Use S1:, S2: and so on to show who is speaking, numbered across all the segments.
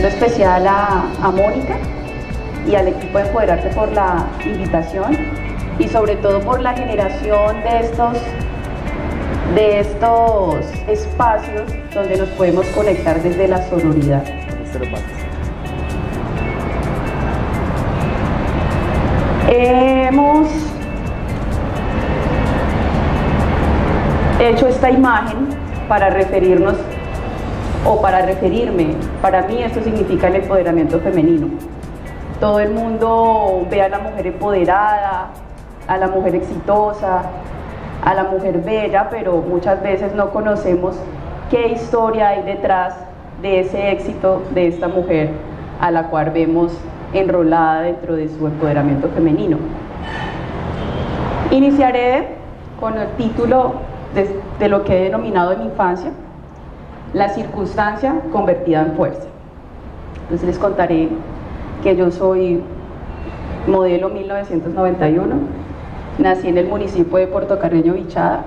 S1: agradecimiento especial a Mónica y al equipo de Empoderarte por la invitación y sobre todo por la generación de estos espacios donde nos podemos conectar desde la sororidad. Hemos hecho esta imagen para referirnos o para referirme. Para mí esto significa el empoderamiento femenino. Todo el mundo ve a la mujer empoderada, a la mujer exitosa, a la mujer bella, pero muchas veces no conocemos qué historia hay detrás de ese éxito de esta mujer a la cual vemos enrolada dentro de su empoderamiento femenino. Iniciaré con el título de lo que he denominado en mi infancia, la circunstancia convertida en fuerza. Entonces les contaré que yo soy modelo 1991, nací en el municipio de Portocarreño, Vichada,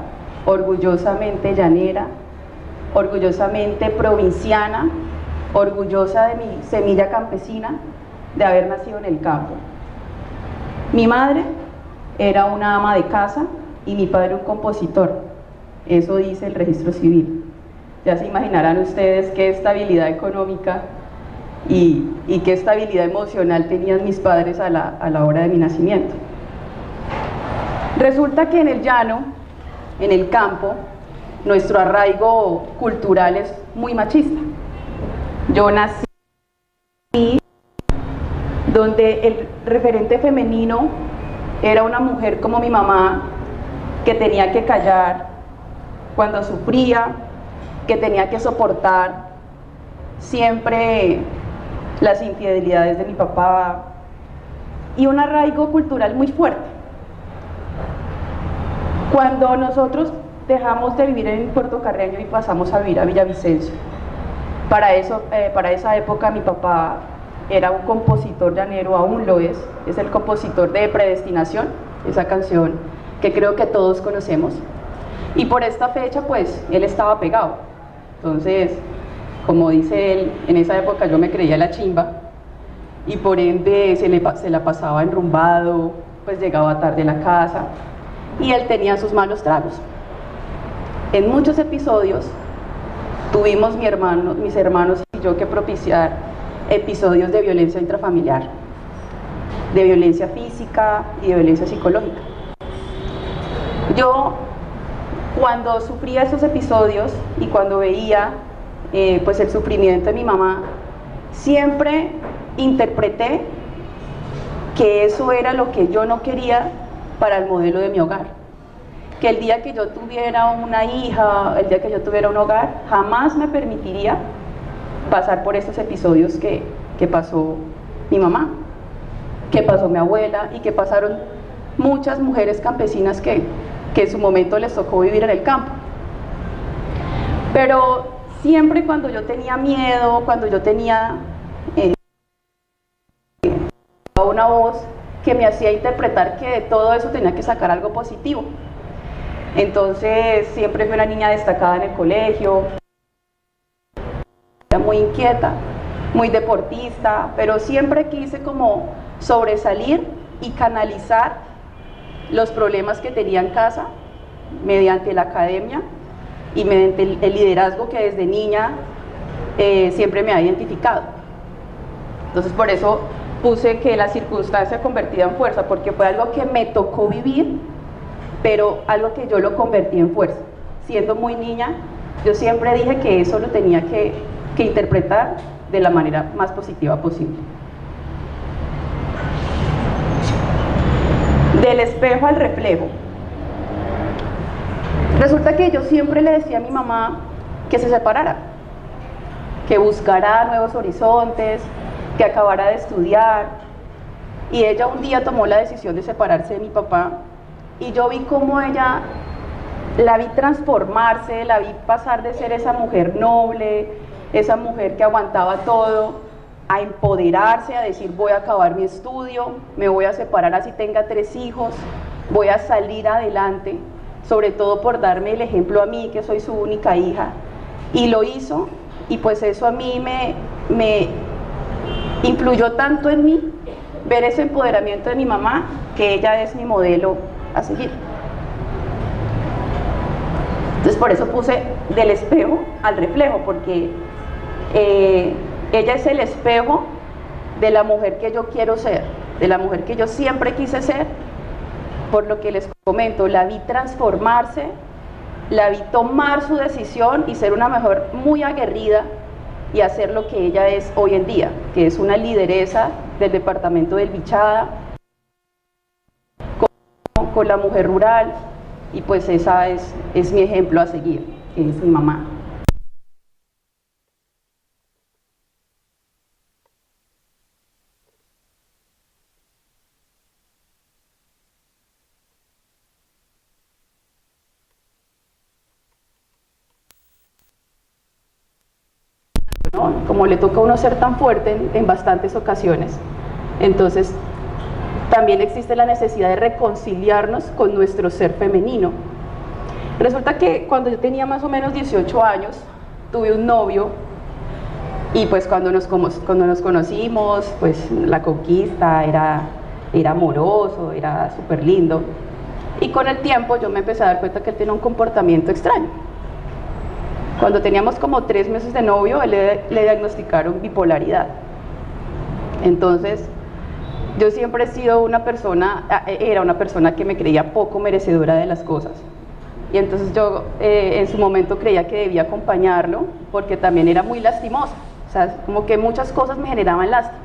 S1: orgullosamente llanera, orgullosamente provinciana, orgullosa de mi semilla campesina, de haber nacido en el campo. Mi madre era una ama de casa y mi padre un compositor, eso dice el registro civil. Ya se imaginarán ustedes qué estabilidad económica y qué estabilidad emocional tenían mis padres a la hora de mi nacimiento. Resulta que en el llano, en el campo, nuestro arraigo cultural es muy machista. Yo nací donde el referente femenino era una mujer como mi mamá, que tenía que callar cuando sufría, que tenía que soportar siempre las infidelidades de mi papá y un arraigo cultural muy fuerte. Cuando nosotros dejamos de vivir en Portocarreño y pasamos a vivir a Villavicencio, para esa época mi papá era un compositor llanero, aún lo es el compositor de Predestinación, esa canción que creo que todos conocemos, y por esta fecha pues él estaba pegado. Entonces, como dice él, en esa época yo me creía la chimba y por ende se la pasaba enrumbado, pues llegaba tarde a la casa y él tenía sus malos tragos. En muchos episodios tuvimos mis hermanos y yo que propiciar episodios de violencia intrafamiliar, de violencia física y de violencia psicológica. Yo, cuando sufría esos episodios y cuando veía pues el sufrimiento de mi mamá, siempre interpreté que eso era lo que yo no quería para el modelo de mi hogar. Que el día que yo tuviera una hija, el día que yo tuviera un hogar, jamás me permitiría pasar por estos episodios que pasó mi mamá, que pasó mi abuela y que pasaron muchas mujeres campesinas que en su momento les tocó vivir en el campo. Pero siempre cuando yo tenía miedo, cuando yo tenía una voz que me hacía interpretar que de todo eso tenía que sacar algo positivo. Entonces siempre fui una niña destacada en el colegio, era muy inquieta, muy deportista, pero siempre quise como sobresalir y canalizar los problemas que tenía en casa mediante la academia y mediante el liderazgo que desde niña siempre me ha identificado. Entonces por eso puse que la circunstancia convertida en fuerza, porque fue algo que me tocó vivir, pero algo que yo lo convertí en fuerza. Siendo muy niña, yo siempre dije que eso lo tenía que interpretar de la manera más positiva posible. Del espejo al reflejo. Resulta que yo siempre le decía a mi mamá que se separara, que buscara nuevos horizontes, que acabara de estudiar, y ella un día tomó la decisión de separarse de mi papá, y yo vi cómo ella, la vi transformarse, la vi pasar de ser esa mujer noble, esa mujer que aguantaba todo, a empoderarse, a decir voy a acabar mi estudio, me voy a separar así tenga 3 hijos, voy a salir adelante, sobre todo por darme el ejemplo a mí que soy su única hija, y lo hizo, y pues eso a mí me influyó tanto en mí ver ese empoderamiento de mi mamá, que ella es mi modelo a seguir. Entonces por eso puse del espejo al reflejo, porque ella es el espejo de la mujer que yo quiero ser, de la mujer que yo siempre quise ser. Por lo que les comento, la vi transformarse, la vi tomar su decisión y ser una mujer muy aguerrida y hacer lo que ella es hoy en día, que es una lideresa del departamento del Bichada, con la mujer rural, y pues esa es mi ejemplo a seguir, que es mi mamá. ¿No? Como le toca a uno ser tan fuerte en bastantes ocasiones, entonces también existe la necesidad de reconciliarnos con nuestro ser femenino. Resulta que cuando yo tenía más o menos 18 años, tuve un novio, y pues cuando nos conocimos, pues la conquista era amoroso, era súper lindo, y con el tiempo yo me empecé a dar cuenta que él tenía un comportamiento extraño. Cuando teníamos como 3 meses de novio, le diagnosticaron bipolaridad. Entonces, yo siempre he sido era una persona que me creía poco merecedora de las cosas. Y entonces yo en su momento creía que debía acompañarlo, porque también era muy lastimoso. O sea, como que muchas cosas me generaban lástima.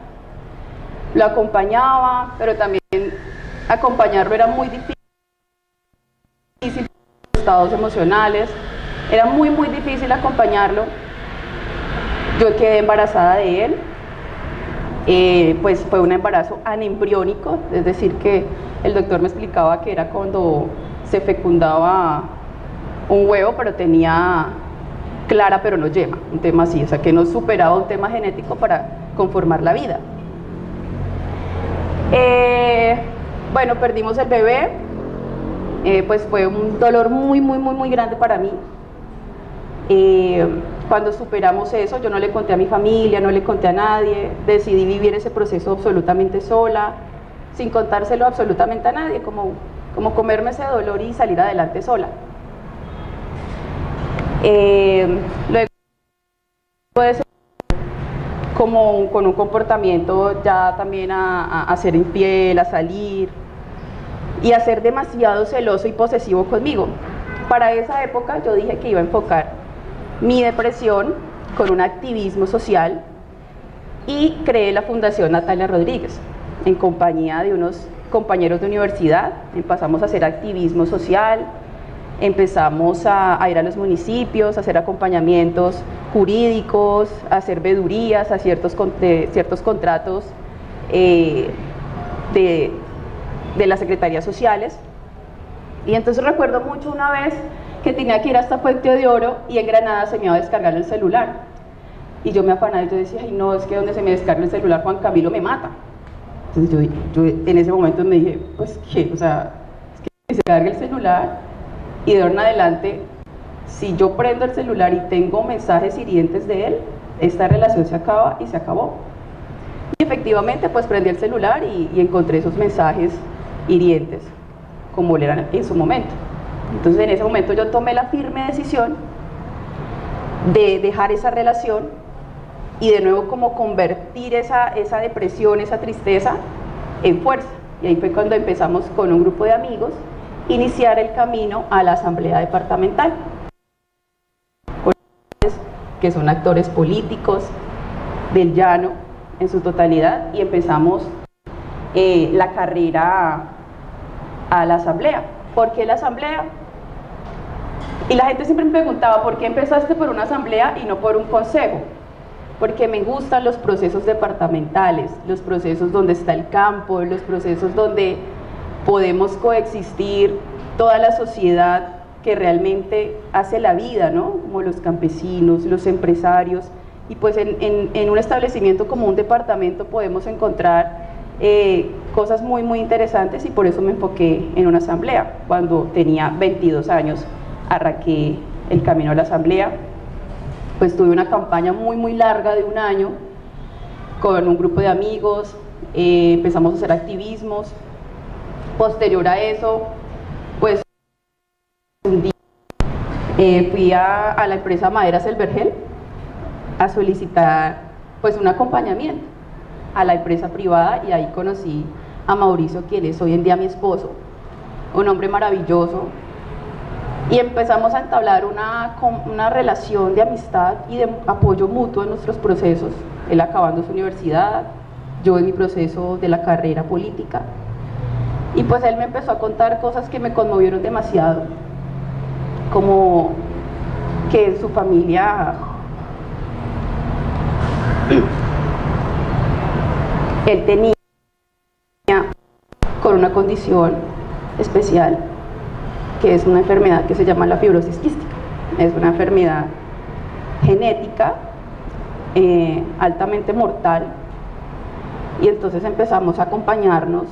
S1: Lo acompañaba, pero también acompañarlo era muy difícil, estados emocionales. Era muy difícil acompañarlo. Yo quedé embarazada de él, pues fue un embarazo anembriónico, es decir que el doctor me explicaba que era cuando se fecundaba un huevo, pero tenía clara pero no yema, un tema así, o sea que no superaba un tema genético para conformar la vida. Bueno, perdimos el bebé, pues fue un dolor muy grande para mí. Cuando superamos eso, yo no le conté a mi familia, no le conté a nadie, decidí vivir ese proceso absolutamente sola, sin contárselo absolutamente a nadie, como comerme ese dolor y salir adelante sola. Luego de ser con un comportamiento ya también a ser infiel, a salir y a ser demasiado celoso y posesivo conmigo. Para esa época yo dije que iba a enfocar mi depresión con un activismo social y creé la Fundación Natalia Rodríguez en compañía de unos compañeros de universidad. Empezamos a hacer activismo social, empezamos a ir a los municipios, a hacer acompañamientos jurídicos, a hacer vedurías, a ciertos contratos de las secretarías sociales. Y entonces recuerdo mucho una vez que tenía que ir hasta Puente de Oro y en Granada se me iba a descargar el celular. Y yo me afanaba y yo decía, ay no, es que donde se me descarga el celular Juan Camilo me mata. Entonces yo en ese momento me dije, pues qué, o sea, es que se cargue el celular y de ahora en adelante, si yo prendo el celular y tengo mensajes hirientes de él, esta relación se acaba y se acabó. Y efectivamente pues prendí el celular y encontré esos mensajes hirientes, como él era en su momento. Entonces en ese momento yo tomé la firme decisión de dejar esa relación y de nuevo como convertir esa depresión, esa tristeza en fuerza. Y ahí fue cuando empezamos con un grupo de amigos iniciar el camino a la asamblea departamental, que son actores políticos del llano en su totalidad, y empezamos la carrera a la asamblea. ¿Por qué la asamblea? Y la gente siempre me preguntaba, ¿por qué empezaste por una asamblea y no por un consejo? Porque me gustan los procesos departamentales, los procesos donde está el campo, los procesos donde podemos coexistir toda la sociedad que realmente hace la vida, ¿no? Como los campesinos, los empresarios, y pues en un establecimiento como un departamento podemos encontrar cosas muy interesantes, y por eso me enfoqué en una asamblea. Cuando tenía 22 años arranqué el camino a la asamblea, pues tuve una campaña muy larga de un año, con un grupo de amigos, empezamos a hacer activismos. Posterior a eso, pues un día fui a la empresa Maderas El Vergel a solicitar pues un acompañamiento a la empresa privada, y ahí conocí a Mauricio, quien es hoy en día mi esposo, un hombre maravilloso, y empezamos a entablar una relación de amistad y de apoyo mutuo en nuestros procesos, él acabando su universidad, yo en mi proceso de la carrera política, y pues él me empezó a contar cosas que me conmovieron demasiado, como que en su familia él tenía con una condición especial, que es una enfermedad que se llama la fibrosis quística. Es una enfermedad genética altamente mortal, y entonces empezamos a acompañarnos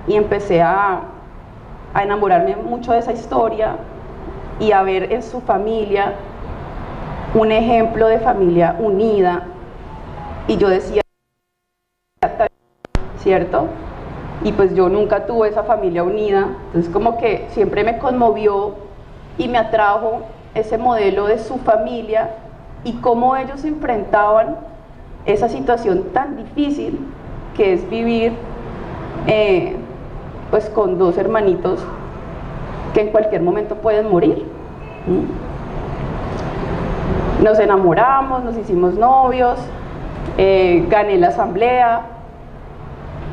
S1: y empecé a enamorarme mucho de esa historia y a ver en su familia un ejemplo de familia unida, y yo decía, ¿cierto? Y pues yo nunca tuve esa familia unida, entonces como que siempre me conmovió y me atrajo ese modelo de su familia y cómo ellos enfrentaban esa situación tan difícil que es vivir pues con dos hermanitos que en cualquier momento pueden morir. Nos enamoramos, nos hicimos novios, gané la asamblea,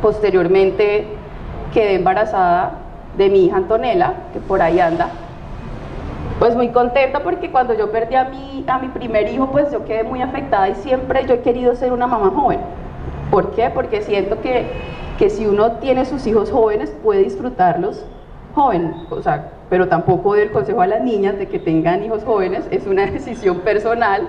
S1: posteriormente quedé embarazada de mi hija Antonella, que por ahí anda, pues muy contenta porque cuando yo perdí a mi primer hijo, pues yo quedé muy afectada, y siempre yo he querido ser una mamá joven. ¿Por qué? Porque siento que si uno tiene sus hijos jóvenes puede disfrutarlos joven, o sea, pero tampoco doy el consejo a las niñas de que tengan hijos jóvenes, es una decisión personal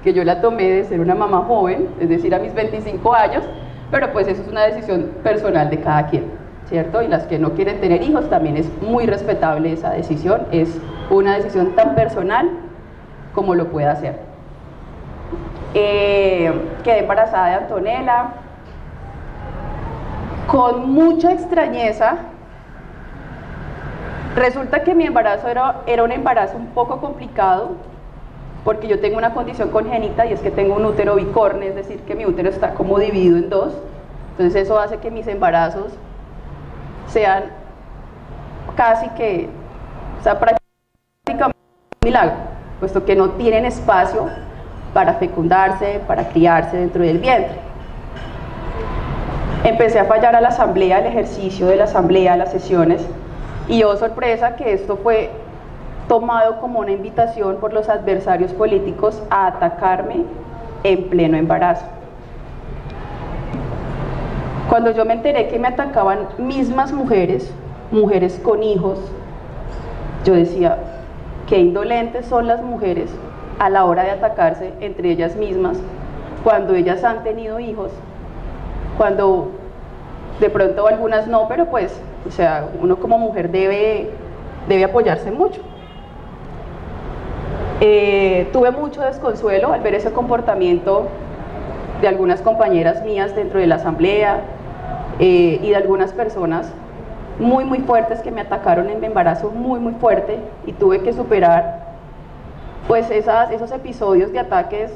S1: que yo la tomé de ser una mamá joven, es decir, a mis 25 años, pero pues eso es una decisión personal de cada quien, ¿cierto? Y las que no quieren tener hijos también es muy respetable esa decisión, es una decisión tan personal como lo pueda hacer. Quedé embarazada de Antonella, con mucha extrañeza. Resulta que mi embarazo era un embarazo un poco complicado, porque yo tengo una condición congénita, y es que tengo un útero bicorne, es decir, que mi útero está como dividido en dos, entonces eso hace que mis embarazos sean casi que, o sea, prácticamente un milagro, puesto que no tienen espacio para fecundarse, para criarse dentro del vientre. Empecé a fallar a la asamblea, el ejercicio de la asamblea, las sesiones, y oh sorpresa que esto fue tomado como una invitación por los adversarios políticos a atacarme en pleno embarazo. Cuando yo me enteré que me atacaban mismas mujeres con hijos, yo decía, qué indolentes son las mujeres a la hora de atacarse entre ellas mismas, cuando ellas han tenido hijos, cuando de pronto algunas no, pero pues, o sea, uno como mujer debe apoyarse mucho. Tuve mucho desconsuelo al ver ese comportamiento de algunas compañeras mías dentro de la asamblea y de algunas personas muy fuertes que me atacaron en mi embarazo muy fuerte, y tuve que superar pues esos episodios de ataques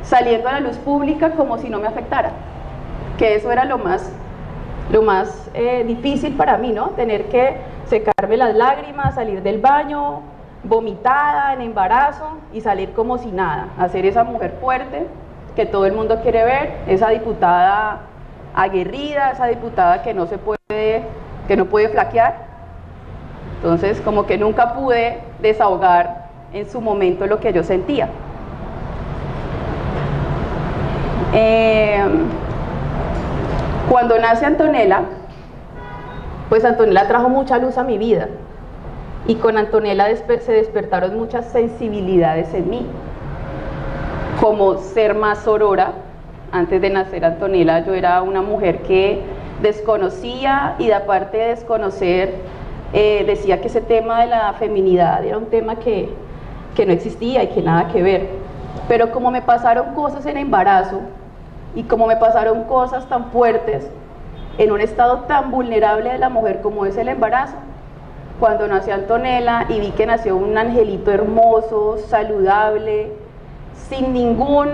S1: saliendo a la luz pública como si no me afectara, que eso era lo más difícil para mí, ¿no? Tener que secarme las lágrimas, salir del baño vomitada en embarazo y salir como si nada, hacer esa mujer fuerte que todo el mundo quiere ver, esa diputada aguerrida, esa diputada que no puede flaquear. Entonces como que nunca pude desahogar en su momento lo que yo sentía. Cuando nace Antonella, pues Antonella trajo mucha luz a mi vida, y con Antonella se despertaron muchas sensibilidades en mí, como ser más sorora. Antes de nacer Antonella yo era una mujer que desconocía, y de aparte de desconocer, decía que ese tema de la feminidad era un tema que no existía y que nada que ver. Pero como me pasaron cosas en embarazo, Y como me pasaron cosas tan fuertes, en un estado tan vulnerable de la mujer como es el embarazo, cuando nació Antonella y vi que nació un angelito hermoso, saludable, sin ningún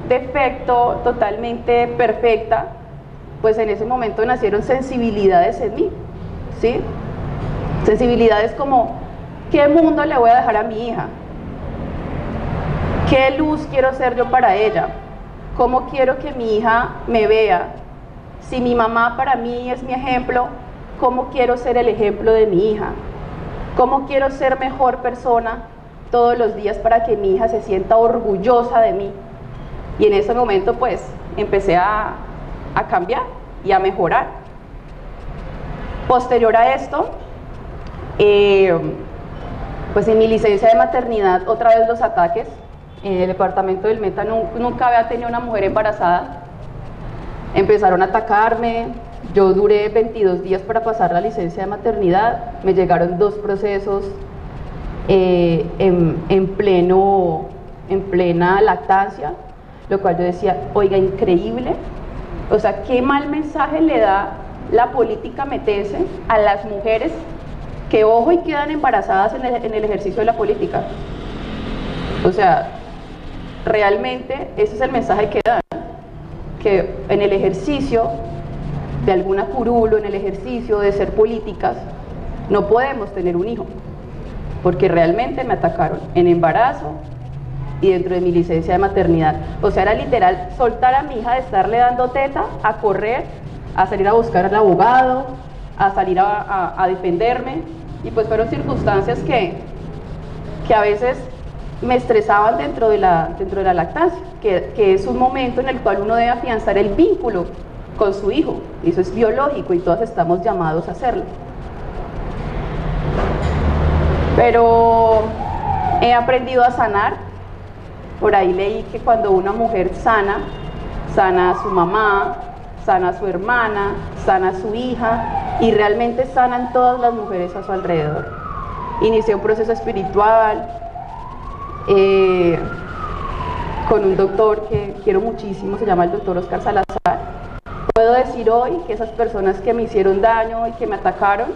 S1: defecto, totalmente perfecta, pues en ese momento nacieron sensibilidades en mí, ¿sí? Sensibilidades como, ¿qué mundo le voy a dejar a mi hija? ¿Qué luz quiero ser yo para ella? ¿Cómo quiero que mi hija me vea? Si mi mamá para mí es mi ejemplo, ¿cómo quiero ser el ejemplo de mi hija? ¿Cómo quiero ser mejor persona todos los días para que mi hija se sienta orgullosa de mí? Y en ese momento pues empecé a cambiar y a mejorar. Posterior a esto, pues en mi licencia de maternidad otra vez los ataques. En el departamento del Meta nunca había tenido una mujer embarazada. Empezaron a atacarme. Yo duré 22 días para pasar la licencia de maternidad. Me llegaron 2 procesos en plena lactancia, lo cual yo decía, oiga, increíble. O sea, qué mal mensaje le da la política metense a las mujeres que, ojo, y quedan embarazadas en el ejercicio de la política. O sea, realmente ese es el mensaje que dan, que en el ejercicio de alguna curul, en el ejercicio de ser políticas, no podemos tener un hijo, porque realmente me atacaron en embarazo y dentro de mi licencia de maternidad. O sea, era literal soltar a mi hija de estarle dando teta, a correr, a salir a buscar al abogado, a salir a defenderme, y pues fueron circunstancias que a veces me estresaban dentro de la lactancia, que es un momento en el cual uno debe afianzar el vínculo con su hijo, y eso es biológico y todos estamos llamados a hacerlo. Pero he aprendido a sanar. Por ahí leí que cuando una mujer sana a su mamá, sana a su hermana, sana a su hija, y realmente sanan todas las mujeres a su alrededor. Inicié un proceso espiritual con un doctor que quiero muchísimo, se llama el doctor Oscar Salazar. Puedo decir hoy que esas personas que me hicieron daño y que me atacaron,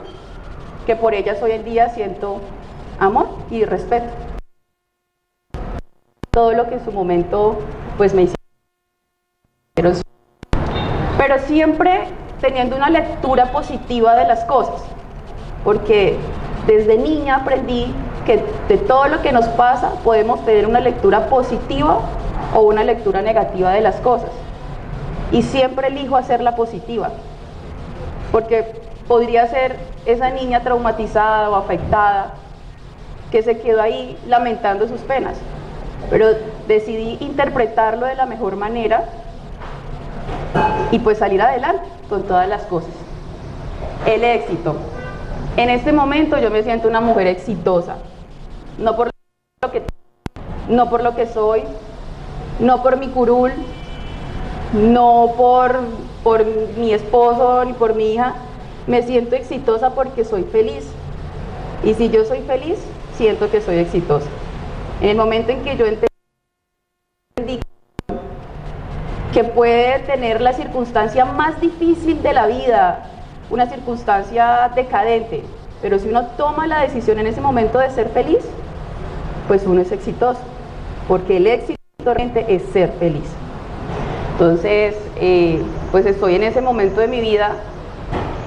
S1: que por ellas hoy en día siento amor y respeto. Todo lo que en su momento pues me hicieron, pero siempre teniendo una lectura positiva de las cosas, porque desde niña aprendí que de todo lo que nos pasa podemos tener una lectura positiva o una lectura negativa de las cosas, y siempre elijo hacerla positiva, porque podría ser esa niña traumatizada o afectada que se quedó ahí lamentando sus penas, pero decidí interpretarlo de la mejor manera y pues salir adelante con todas las cosas. El éxito. En este momento yo me siento una mujer exitosa, no por lo que soy, no por mi curul, no por mi esposo ni por mi hija. Me siento exitosa porque soy feliz, y si yo soy feliz, siento que soy exitosa. En el momento en que yo entendí que puede tener la circunstancia más difícil de la vida, una circunstancia decadente, pero si uno toma la decisión en ese momento de ser feliz, pues uno es exitoso, porque el éxito realmente es ser feliz. Entonces, pues estoy en ese momento de mi vida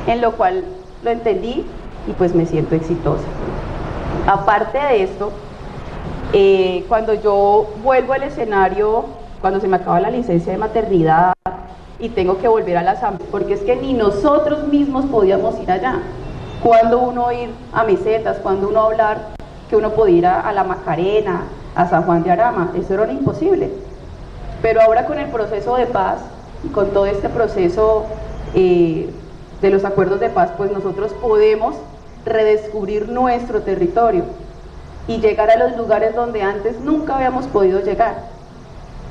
S1: en lo cual lo entendí y pues me siento exitosa. Aparte de esto, cuando yo vuelvo al escenario, cuando se me acaba la licencia de maternidad y tengo que volver a la asamblea, porque es que ni nosotros mismos podíamos ir allá. Cuando uno ir a mesetas, cuando uno hablar que uno podía ir a la Macarena, a San Juan de Arama, eso era imposible. Pero ahora con el proceso de paz y con todo este proceso de los acuerdos de paz, pues nosotros podemos redescubrir nuestro territorio y llegar a los lugares donde antes nunca habíamos podido llegar.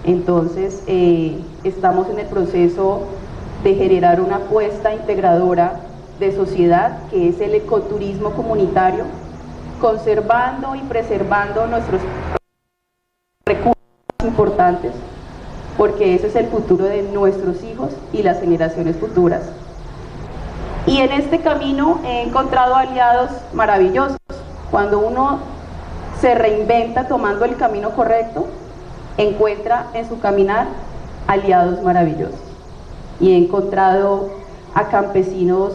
S1: Entonces estamos en el proceso de generar una apuesta integradora de sociedad, que es el ecoturismo comunitario, conservando y preservando nuestros recursos importantes, porque ese es el futuro de nuestros hijos y las generaciones futuras. Y en este camino he encontrado aliados maravillosos. Cuando uno se reinventa tomando el camino correcto, encuentra en su caminar aliados maravillosos. Y he encontrado a campesinos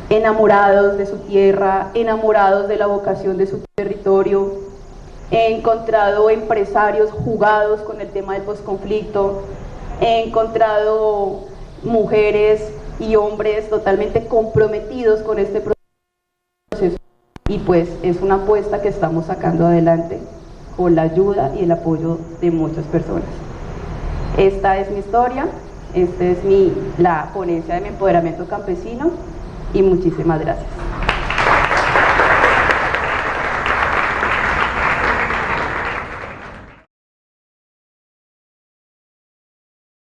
S1: enamorados de su tierra, enamorados de la vocación de su territorio. He encontrado empresarios jugados con el tema del posconflicto. He encontrado mujeres y hombres totalmente comprometidos con este proceso. Y pues es una apuesta que estamos sacando adelante con la ayuda y el apoyo de muchas personas. Esta es mi historia, esta es la ponencia de mi empoderamiento campesino y muchísimas gracias.